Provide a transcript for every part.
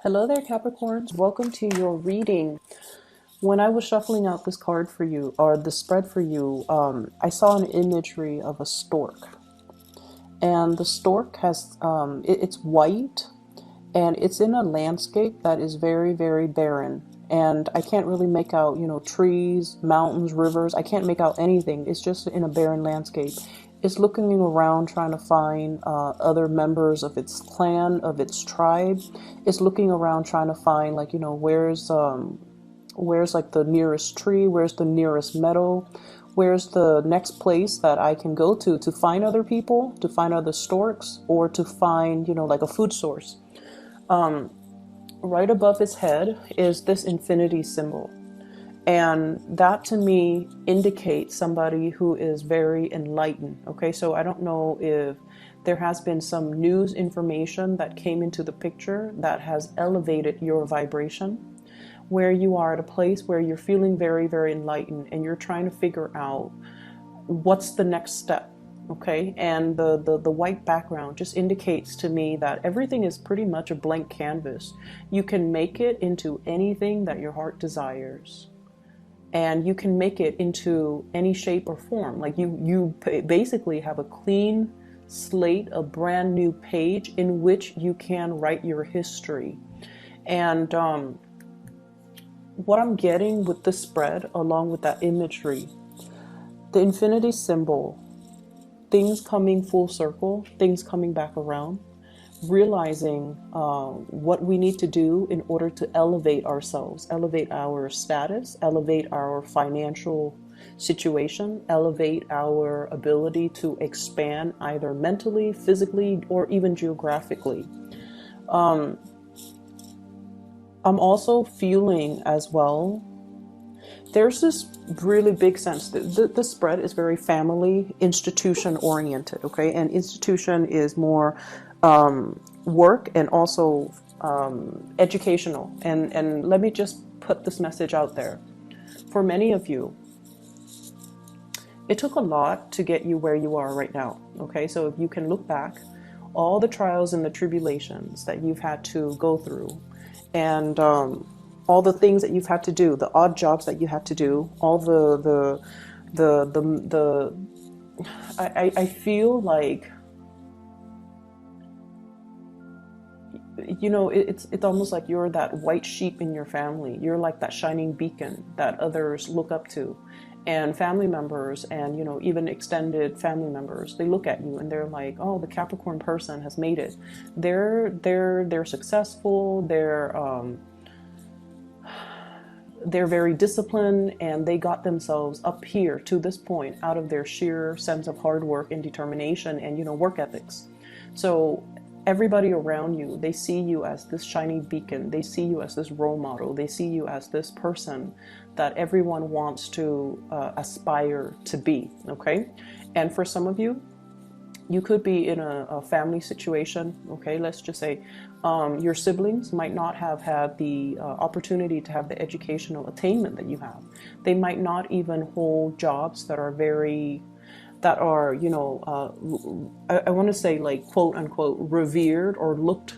Hello there, Capricorns. Welcome to your reading. When I was shuffling out this card for you, or the spread for you, I saw an imagery of a stork. And the stork has, it's white, and it's in a landscape that is very, very barren. And I can't really make out, trees, mountains, rivers. I can't make out anything. It's just in a barren landscape. It's looking around trying to find other members of its clan, of its tribe. It's looking around trying to find, like, where's like the nearest tree, where's the nearest meadow, where's the next place that I can go to find other people, to find other storks, or to find, like a food source. Right above his head is this infinity symbol. And that to me indicates somebody who is very enlightened. Okay, so I don't know if there has been some news information that came into the picture that has elevated your vibration, where you are at a place where you're feeling very, very enlightened and you're trying to figure out what's the next step. Okay, and the white background just indicates to me that everything is pretty much a blank canvas. You can make it into anything that your heart desires, and you can make it into any shape or form. Like you basically have a clean slate, a brand new page in which you can write your history. And what I'm getting with this spread, along with that imagery, the infinity symbol, things coming full circle, things coming back around, realizing what we need to do in order to elevate ourselves, elevate our status, elevate our financial situation, elevate our ability to expand either mentally, physically, or even geographically. I'm also feeling as well, there's this really big sense that the spread is very family, institution oriented, okay? And institution is more work and also educational. And let me just put this message out there. For many of you, it took a lot to get you where you are right now, okay? So if you can look back, all the trials and the tribulations that you've had to go through, and all the things that you've had to do, the odd jobs that you had to do, all I feel like, it's almost like you're that white sheep in your family. You're like that shining beacon that others look up to. And family members and, even extended family members, they look at you and they're like, oh, the Capricorn person has made it. They're successful. They're very disciplined, and they got themselves up here to this point out of their sheer sense of hard work and determination and, work ethics. So everybody around you, they see you as this shiny beacon. They see you as this role model. They see you as this person that everyone wants to aspire to be, okay? And for some of you, you could be in a family situation, okay? Let's just say your siblings might not have had the opportunity to have the educational attainment that you have. They might not even hold jobs that are I want to say, like, quote unquote, revered or looked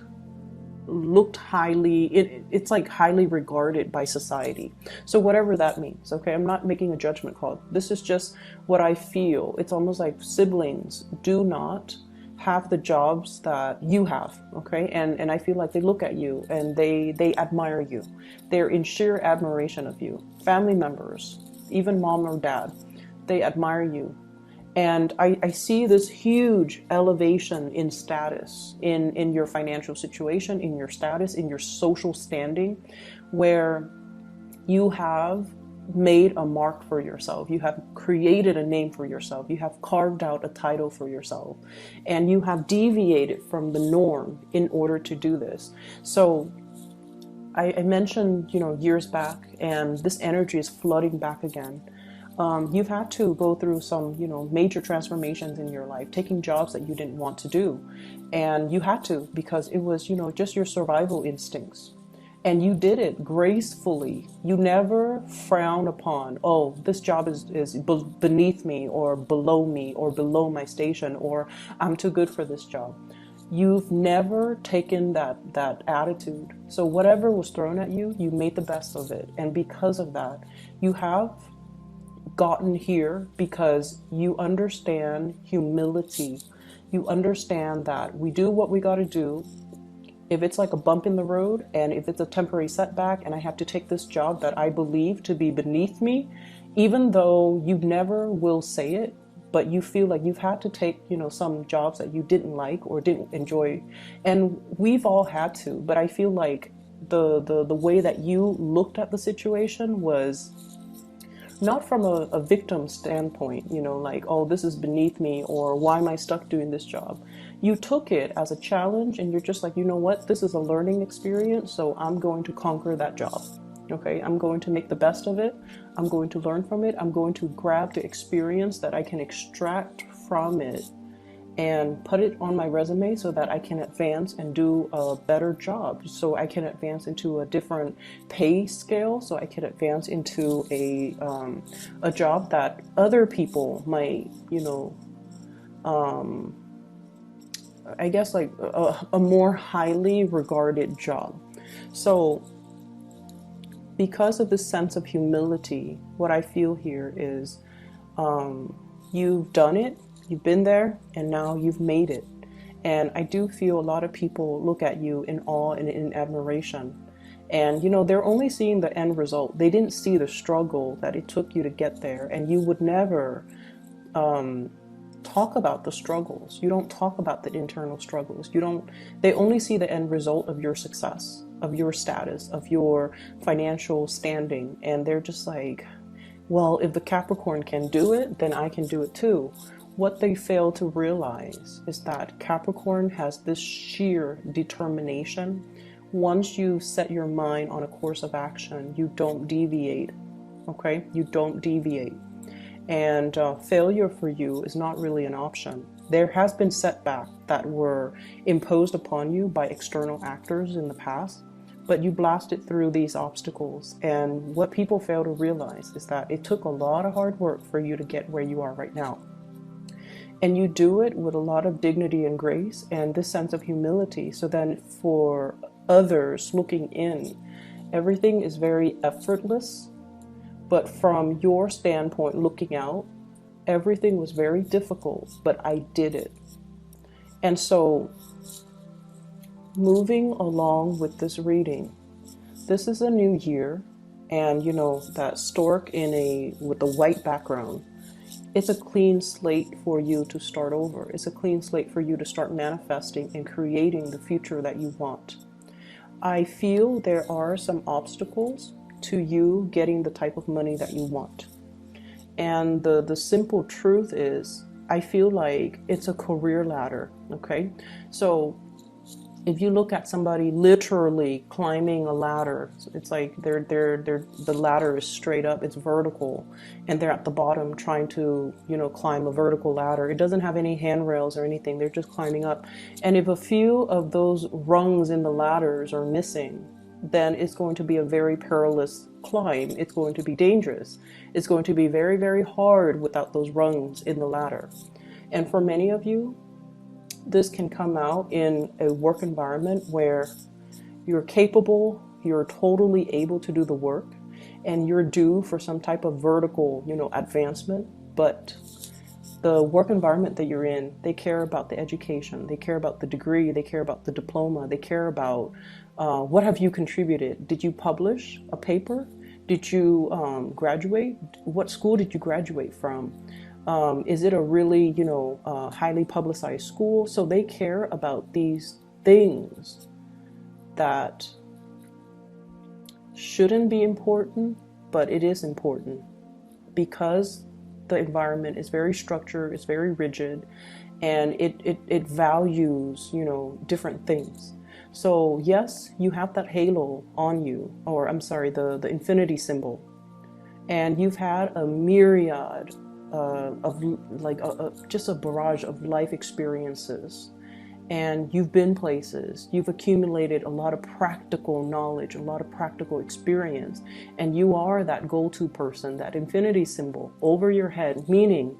highly, it's like highly regarded by society. So whatever that means, okay? I'm not making a judgment call. This is just what I feel. It's almost like siblings do not have the jobs that you have, okay? And I feel like they look at you and they admire you. They're in sheer admiration of you. Family members, even mom or dad, they admire you. And I see this huge elevation in status, in your financial situation, in your status, in your social standing, where you have made a mark for yourself. You have created a name for yourself. You have carved out a title for yourself. And you have deviated from the norm in order to do this. So I mentioned, years back, and this energy is flooding back again. You've had to go through some, major transformations in your life, taking jobs that you didn't want to do. And you had to, because it was, just your survival instincts. And you did it gracefully. You never frowned upon, oh, this job is beneath me or below my station, or I'm too good for this job. You've never taken that attitude. So whatever was thrown at you, you made the best of it. And because of that, you have gotten here because you understand humility. You understand that we do what we got to do. If it's like a bump in the road, and if it's a temporary setback, and I have to take this job that I believe to be beneath me, even though you never will say it, but you feel like you've had to take, some jobs that you didn't like or didn't enjoy. And we've all had to, but I feel like the way that you looked at the situation was not from a victim standpoint, like, oh, this is beneath me, or why am I stuck doing this job? You took it as a challenge, and you're just like, you know what, this is a learning experience, so I'm going to conquer that job. Okay, I'm going to make the best of it. I'm going to learn from it. I'm going to grab the experience that I can extract from it and put it on my resume so that I can advance and do a better job. So I can advance into a different pay scale. So I can advance into a job that other people might, I guess like a more highly regarded job. So because of this sense of humility, what I feel here is you've done it. You've been there, and now you've made it. And I do feel a lot of people look at you in awe and in admiration. And, they're only seeing the end result. They didn't see the struggle that it took you to get there. And you would never talk about the struggles. You don't talk about the internal struggles. They only see the end result of your success, of your status, of your financial standing. And they're just like, well, if the Capricorn can do it, then I can do it too. What they fail to realize is that Capricorn has this sheer determination. Once you set your mind on a course of action, you don't deviate, okay? You don't deviate. And failure for you is not really an option. There has been setbacks that were imposed upon you by external actors in the past, but you blasted through these obstacles. And what people fail to realize is that it took a lot of hard work for you to get where you are right now. And you do it with a lot of dignity and grace and this sense of humility. So then for others looking in, everything is very effortless. But from your standpoint looking out, everything was very difficult, but I did it. And so moving along with this reading, this is a new year. And that stork with the white background, it's a clean slate for you to start over. It's a clean slate for you to start manifesting and creating the future that you want. I feel there are some obstacles to you getting the type of money that you want. And the simple truth is, I feel like it's a career ladder, okay? So if you look at somebody literally climbing a ladder, it's like the ladder is straight up, it's vertical, and they're at the bottom trying to, climb a vertical ladder. It doesn't have any handrails or anything. They're just climbing up. And if a few of those rungs in the ladders are missing, then it's going to be a very perilous climb. It's going to be dangerous. It's going to be very, very hard without those rungs in the ladder. And for many of you, this can come out in a work environment where you're capable, you're totally able to do the work, and you're due for some type of vertical, advancement. But the work environment that you're in, they care about the education, they care about the degree, they care about the diploma, they care about what have you contributed? Did you publish a paper? Did you graduate? What school did you graduate from? Is it a really, highly publicized school? So they care about these things that shouldn't be important, but it is important because the environment is very structured, it's very rigid, and it values, different things. So yes, you have that halo on you, or I'm sorry, the infinity symbol, and you've had a myriad of like just a barrage of life experiences, and you've been places, you've accumulated a lot of practical knowledge, a lot of practical experience, and you are that go-to person, that infinity symbol over your head, meaning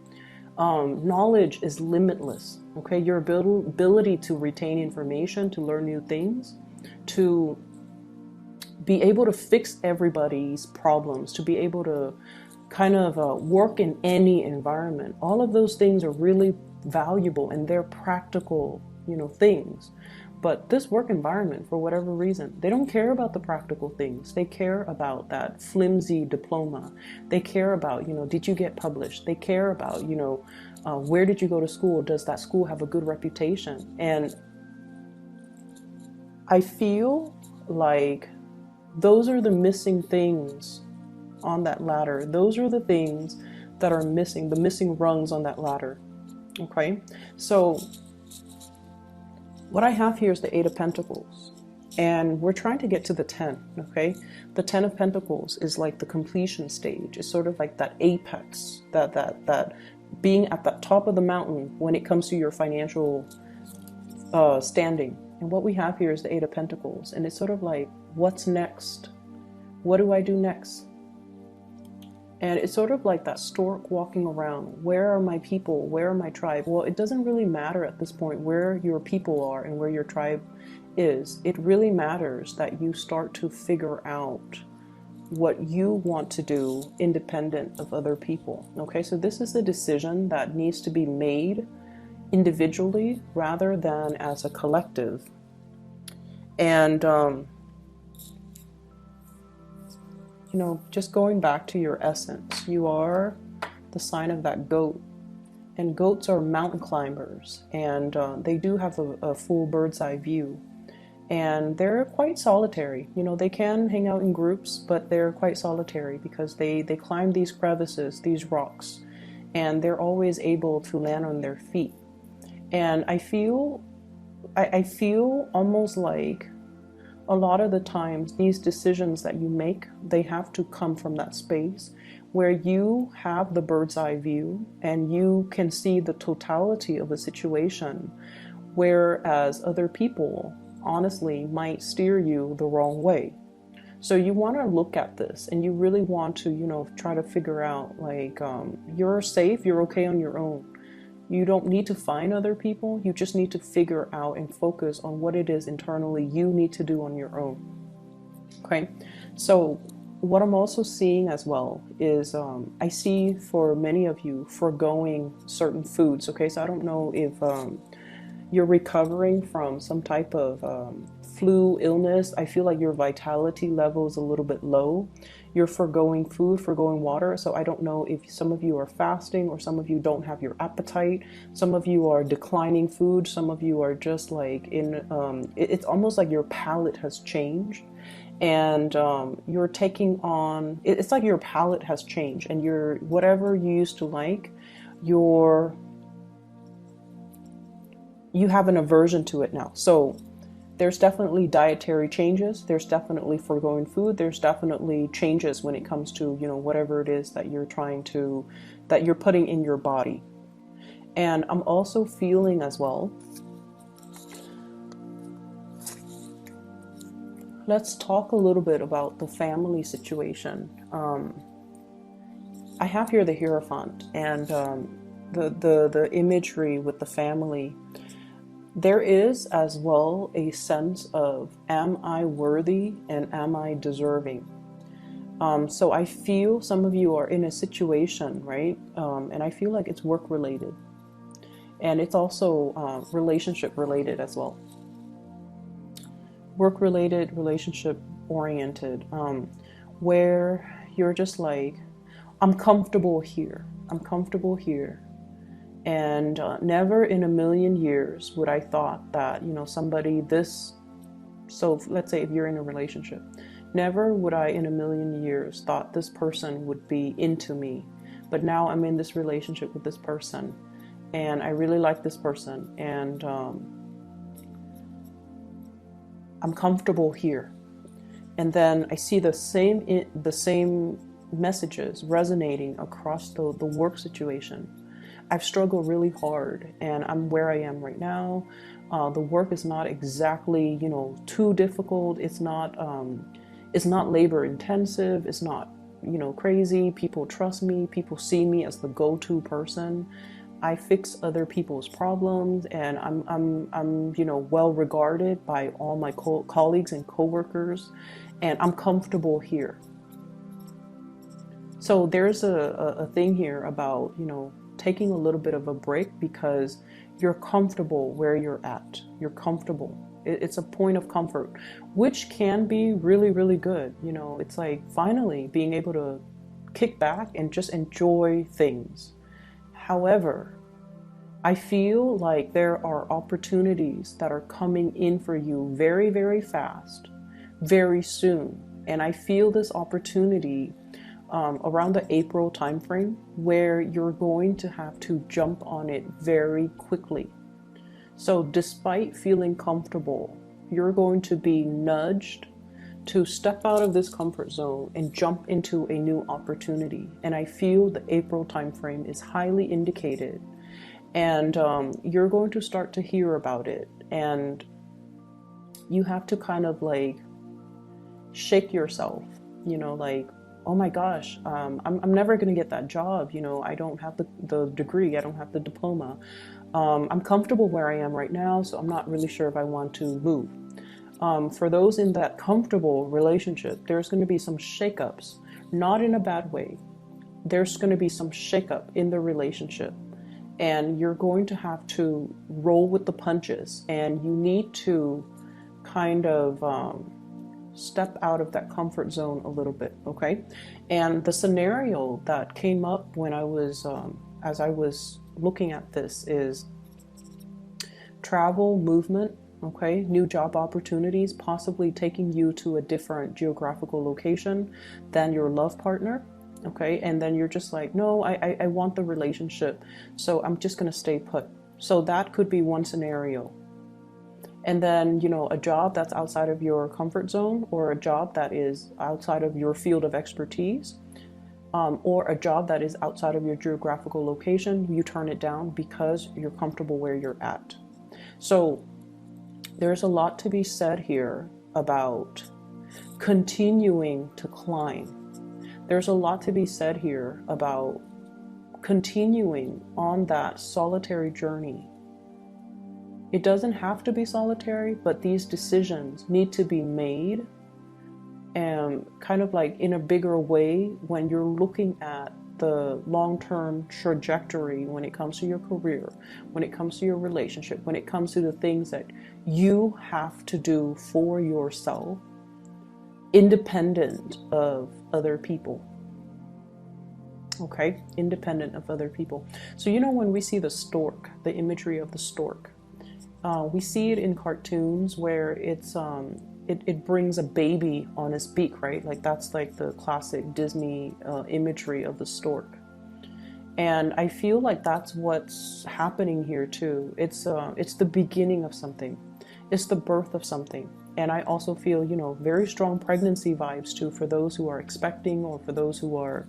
Knowledge is limitless. Okay, your ability to retain information, to learn new things, to be able to fix everybody's problems, to be able to kind of work in any environment. All of those things are really valuable and they're practical, things. But this work environment, for whatever reason, they don't care about the practical things. They care about that flimsy diploma. They care about, did you get published? They care about, where did you go to school? Does that school have a good reputation? And I feel like those are the missing things on that ladder. Those are the things that are missing, the missing rungs on that ladder. Okay, so what I have here is the Eight of Pentacles, and we're trying to get to the 10. Okay, the 10 of Pentacles is like the completion stage. It's sort of like that apex, that being at the top of the mountain when it comes to your financial standing. And what we have here is the Eight of Pentacles, and it's sort of like, what's next? What do I do next? And it's sort of like that stork walking around. Where are my people? Where are my tribe? Well, it doesn't really matter at this point where your people are and where your tribe is. It really matters that you start to figure out what you want to do independent of other people. Okay, so this is a decision that needs to be made individually rather than as a collective. And just going back to your essence, you are the sign of that goat, and goats are mountain climbers, and they do have a full bird's eye view, and they're quite solitary. They can hang out in groups, but they're quite solitary because they climb these crevices, these rocks, and they're always able to land on their feet. And I feel almost like a lot of the times these decisions that you make, they have to come from that space where you have the bird's eye view and you can see the totality of a situation, whereas other people honestly might steer you the wrong way. So you want to look at this and you really want to, try to figure out like, you're safe, you're okay on your own. You don't need to find other people. You just need to figure out and focus on what it is internally you need to do on your own. Okay, so what I'm also seeing as well is I see for many of you foregoing certain foods. Okay, so I don't know if you're recovering from some type of flu illness. I feel like your vitality level is a little bit low. You're foregoing food, foregoing water. So I don't know if some of you are fasting or some of you don't have your appetite. Some of you are declining food. Some of you are just like it's almost like your palate has changed, and you're taking on, it's like your palate has changed, and you're, whatever you used to like, you have an aversion to it now. So there's definitely dietary changes. There's definitely foregoing food. There's definitely changes when it comes to, whatever it is that you're that you're putting in your body. And I'm also feeling as well, let's talk a little bit about the family situation. I have here the Hierophant and the imagery with the family. There is as well a sense of, am I worthy and am I deserving? So I feel some of you are in a situation, right? And I feel like it's work related. And it's also relationship related as well. Work related, relationship oriented, where you're just like, I'm comfortable here. I'm comfortable here. And never in a million years would I thought that, somebody this, so let's say if you're in a relationship, never would I in a million years thought this person would be into me. But now I'm in this relationship with this person and I really like this person, and I'm comfortable here. And then I see the same messages resonating across the work situation. I've struggled really hard and I'm where I am right now. The work is not exactly, too difficult. It's not labor intensive. It's not, crazy. People trust me. People see me as the go-to person. I fix other people's problems, and I'm you know, well regarded by all my colleagues and coworkers, and I'm comfortable here. So there's a thing here about, you know, taking a little bit of a break because you're comfortable where you're at. You're comfortable. It's a point of comfort, which can be really, really good. You know, it's like finally being able to kick back and just enjoy things. However, I feel like there are opportunities that are coming in for you very, very fast, very soon. And I feel this opportunity around the April timeframe where you're going to have to jump on it very quickly. So despite feeling comfortable, you're going to be nudged to step out of this comfort zone and jump into a new opportunity. And I feel the April timeframe is highly indicated. And you're going to start to hear about it. And you have to kind of like shake yourself, you know, like, oh my gosh, I'm never going to get that job. You know, I don't have the degree. I don't have the diploma. I'm comfortable where I am right now, so I'm not really sure if I want to move. For those in that comfortable relationship, there's going to be some shakeups, not in a bad way. There's going to be some shakeup in the relationship, and you're going to have to roll with the punches, and you need to kind of step out of that comfort zone a little bit, okay? And the scenario that came up when I was, as I was looking at this, is travel, movement, okay? New job opportunities, possibly taking you to a different geographical location than your love partner, okay? And then you're just like, no, I want the relationship, so I'm just gonna stay put. So that could be one scenario. And then, you know, a job that's outside of your comfort zone, or a job that is outside of your field of expertise, or a job that is outside of your geographical location, you turn it down because you're comfortable where you're at. So there's a lot to be said here about continuing to climb. There's a lot to be said here about continuing on that solitary journey. It doesn't have to be solitary, but these decisions need to be made, and kind of like in a bigger way when you're looking at the long-term trajectory when it comes to your career, when it comes to your relationship, when it comes to the things that you have to do for yourself, independent of other people. Okay, independent of other people. So, you know, when we see the stork, the imagery of the stork, we see it in cartoons where it brings a baby on its beak, right? Like that's like the classic Disney imagery of the stork. And I feel like that's what's happening here too. It's the beginning of something. It's the birth of something. And I also feel, you know, very strong pregnancy vibes too for those who are expecting, or for those who are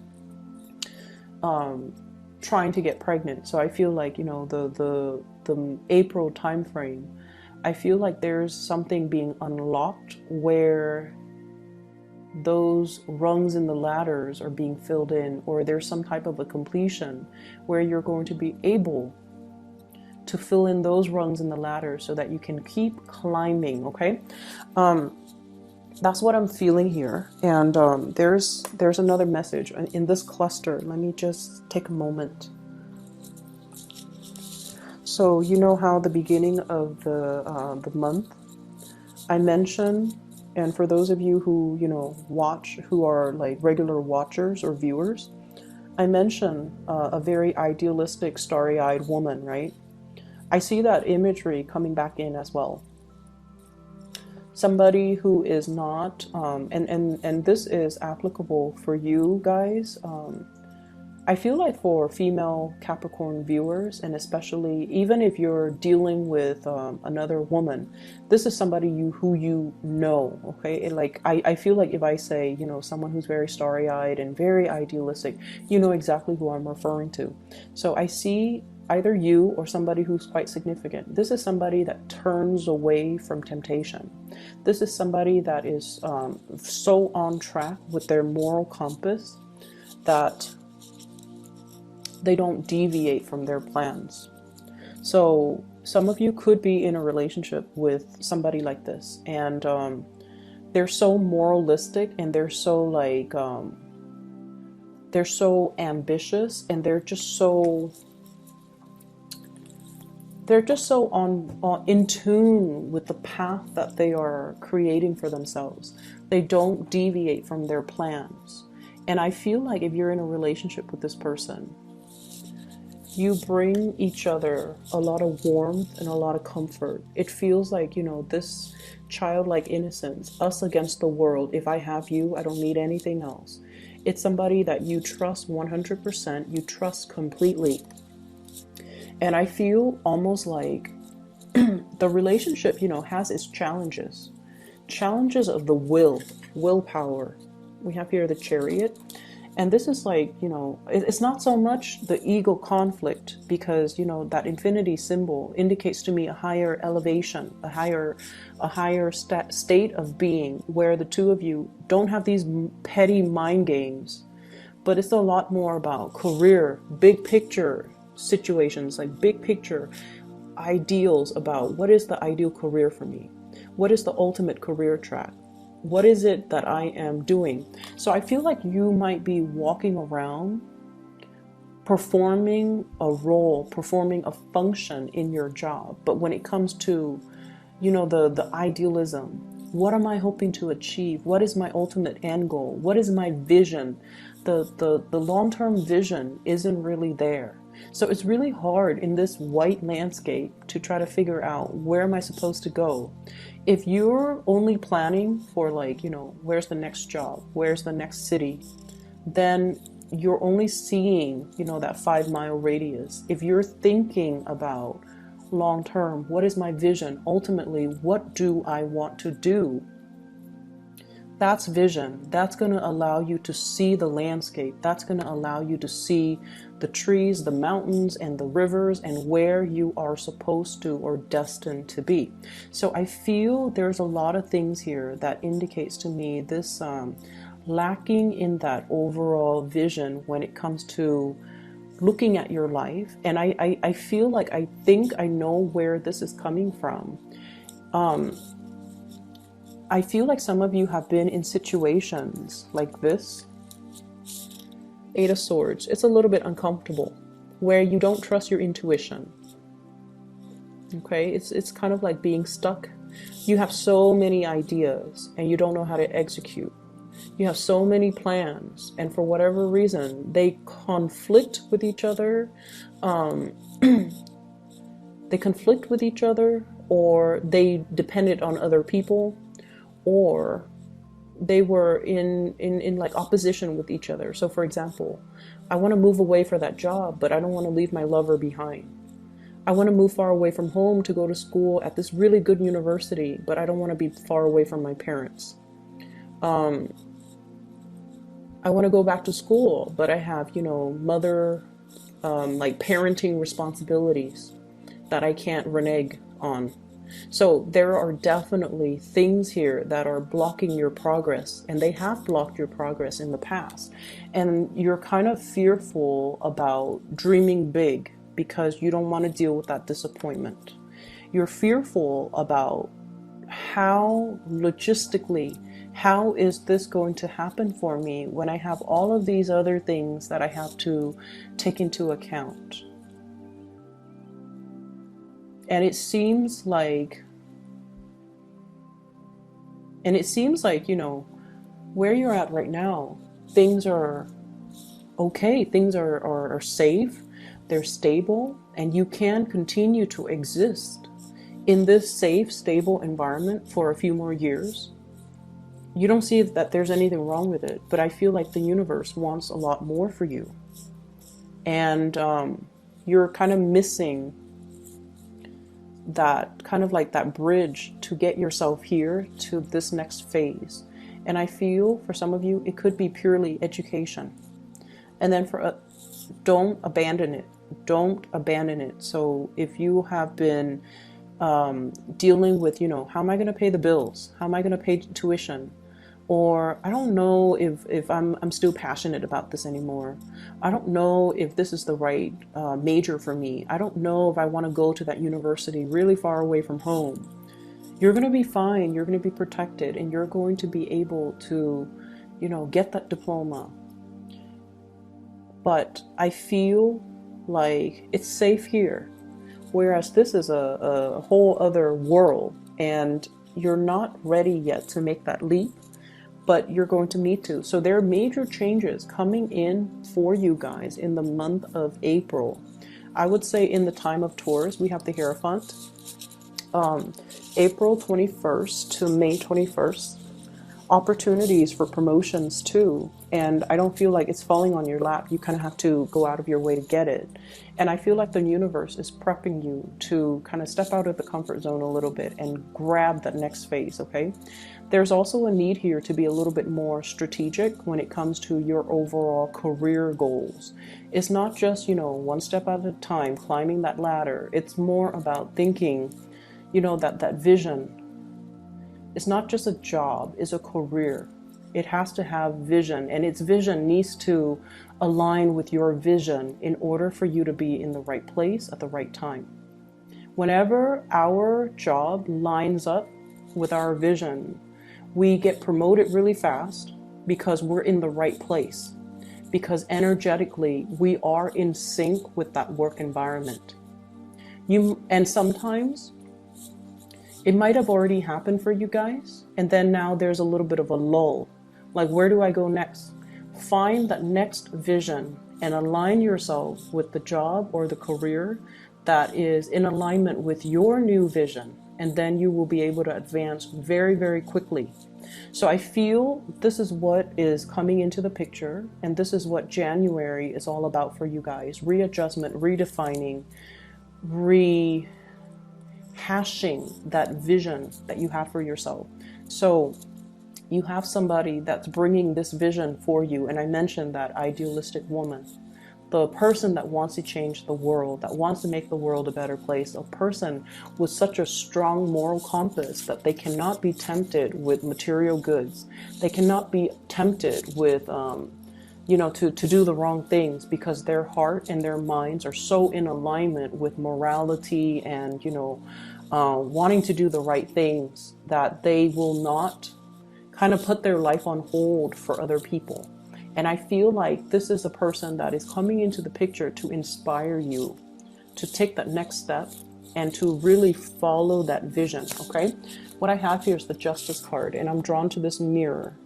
trying to get pregnant. So I feel like, you know, the April time frame, I feel like there's something being unlocked where those rungs in the ladders are being filled in, or there's some type of a completion where you're going to be able to fill in those rungs in the ladder so that you can keep climbing. Okay, that's what I'm feeling here. And there's another message in this cluster. Let me just take a moment. So you know how the beginning of the month I mentioned, and for those of you who, you know, watch, who are like regular watchers or viewers, I mentioned a very idealistic, starry-eyed woman, right? I see that imagery coming back in as well. Somebody who is not, and this is applicable for you guys. I feel like for female Capricorn viewers, and especially even if you're dealing with another woman, this is somebody who you know, okay? Like I feel like if I say, you know, someone who's very starry-eyed and very idealistic, you know exactly who I'm referring to. So I see either you or somebody who's quite significant. This is somebody that turns away from temptation. This is somebody that is so on track with their moral compass that They don't deviate from their plans. So some of you could be in a relationship with somebody like this, and they're so moralistic, and they're so like they're so ambitious, and they're just so on in tune with the path that they are creating for themselves. They don't deviate from their plans. And I feel like if you're in a relationship with this person, you bring each other a lot of warmth and a lot of comfort. It feels like, you know, this childlike innocence, us against the world. If I have you, I don't need anything else. It's somebody that you trust 100%, you trust completely. And I feel almost like the relationship, you know, has its challenges. Challenges of the willpower. We have here the Chariot. And this is like, you know, it's not so much the ego conflict, because, you know, that infinity symbol indicates to me a higher elevation, a higher state of being, where the two of you don't have these petty mind games, but it's a lot more about career, big picture situations, like big picture ideals about what is the ideal career for me? What is the ultimate career track? What is it that I am doing? So I feel like you might be walking around performing a role, performing a function in your job. But when it comes to, you know, the idealism, what am I hoping to achieve? What is my ultimate end goal? What is my vision? The long-term vision isn't really there. So it's really hard in this white landscape to try to figure out, where am I supposed to go? If you're only planning for, like, you know, where's the next job? Where's the next city? Then you're only seeing, you know, that 5-mile radius. If you're thinking about long term, what is my vision? Ultimately, what do I want to do? That's vision. That's going to allow you to see the landscape. That's going to allow you to see the trees, the mountains, and the rivers, and where you are supposed to or destined to be. So I feel there's a lot of things here that indicates to me this lacking in that overall vision when it comes to looking at your life. And I feel like I think I know where this is coming from. I feel like some of you have been in situations like this. 8 of Swords. It's a little bit uncomfortable, where you don't trust your intuition. Okay, it's kind of like being stuck. You have so many ideas and you don't know how to execute. You have so many plans, and for whatever reason, they conflict with each other. They conflict with each other, or they depended on other people, or they were in like opposition with each other. So for example, I want to move away for that job, but I don't want to leave my lover behind. I want to move far away from home to go to school at this really good university, but I don't want to be far away from my parents. I want to go back to school, but I have, you know, mother, like parenting responsibilities that I can't renege on. So there are definitely things here that are blocking your progress, and they have blocked your progress in the past. And you're kind of fearful about dreaming big because you don't want to deal with that disappointment. You're fearful about how logistically, how is this going to happen for me when I have all of these other things that I have to take into account. And it seems like, you know, where you're at right now, things are okay, things are safe, they're stable, and you can continue to exist in this safe, stable environment for a few more years. You don't see that there's anything wrong with it, but I feel like the universe wants a lot more for you. And you're kind of missing that kind of like that bridge to get yourself here to this next phase. And I feel for some of you, it could be purely education. And then don't abandon it. Don't abandon it. So if you have been dealing with, you know, how am I going to pay the bills? How am I going to pay tuition? Or I don't know if I'm still passionate about this anymore. I don't know if this is the right major for me. I don't know if I want to go to that university really far away from home. You're going to be fine. You're going to be protected, and you're going to be able to, you know, get that diploma. But I feel like it's safe here. Whereas this is a whole other world, and you're not ready yet to make that leap, but you're going to need to. So there are major changes coming in for you guys in the month of April. I would say in the time of Taurus, we have the Hierophant. April 21st to May 21st. Opportunities for promotions too, and I don't feel like it's falling on your lap. You kind of have to go out of your way to get it. And I feel like the universe is prepping you to kind of step out of the comfort zone a little bit and grab that next phase. Okay, there's also a need here to be a little bit more strategic when it comes to your overall career goals. It's not just, you know, one step at a time climbing that ladder. It's more about thinking, you know, that vision. It's not just a job, it's a career. It has to have vision, and its vision needs to align with your vision in order for you to be in the right place at the right time. Whenever our job lines up with our vision, we get promoted really fast because we're in the right place, because energetically we are in sync with that work environment. And sometimes it might have already happened for you guys, and then now there's a little bit of a lull. Like, where do I go next? Find that next vision and align yourself with the job or the career that is in alignment with your new vision, and then you will be able to advance very, very quickly. So I feel this is what is coming into the picture, and this is what January is all about for you guys. Readjustment, redefining, hashing that vision that you have for yourself. So you have somebody that's bringing this vision for you, and I mentioned that idealistic woman, the person that wants to change the world, that wants to make the world a better place, a person with such a strong moral compass that they cannot be tempted with material goods. They cannot be tempted with you know, to do the wrong things, because their heart and their minds are so in alignment with morality and, you know, wanting to do the right things, that they will not kind of put their life on hold for other people. And I feel like this is a person that is coming into the picture to inspire you to take that next step and to really follow that vision. Okay, what I have here is the Justice card, and I'm drawn to this mirror.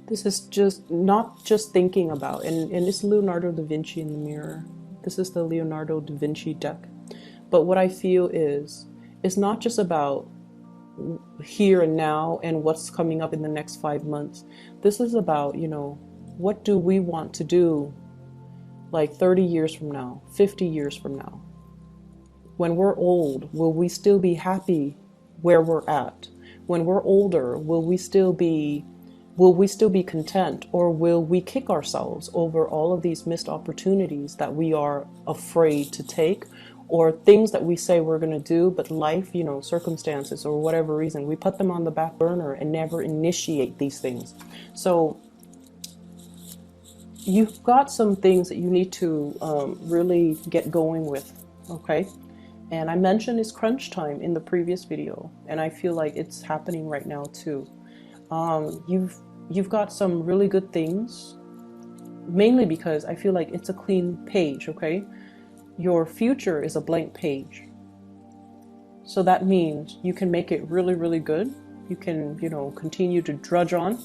This is just not just thinking about, and it's Leonardo da Vinci in the mirror. This is the Leonardo da Vinci deck. But what I feel is, it's not just about here and now and what's coming up in the next 5 months. This is about, you know, what do we want to do like 30 years from now, 50 years from now? When we're old, will we still be happy where we're at? When we're older, will we still be content, or will we kick ourselves over all of these missed opportunities that we are afraid to take, or things that we say we're going to do, but life, you know, circumstances or whatever reason, we put them on the back burner and never initiate these things. So you've got some things that you need to really get going with, okay? And I mentioned it's crunch time in the previous video, and I feel like it's happening right now too. You've got some really good things, mainly because I feel like it's a clean page, okay? Your future is a blank page. So that means you can make it really, really good. You can, you know, continue to drudge on,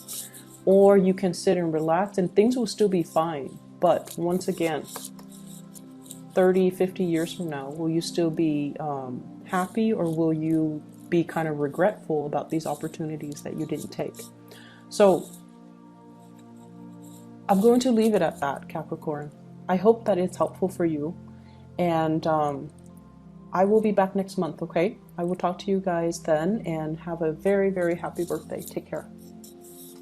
or you can sit and relax and things will still be fine. But once again, 30, 50 years from now, will you still be happy, or will you be kind of regretful about these opportunities that you didn't take? So I'm going to leave it at that, Capricorn. I hope that it's helpful for you. And I will be back next month, okay? I will talk to you guys then, and have a very, very happy birthday. Take care.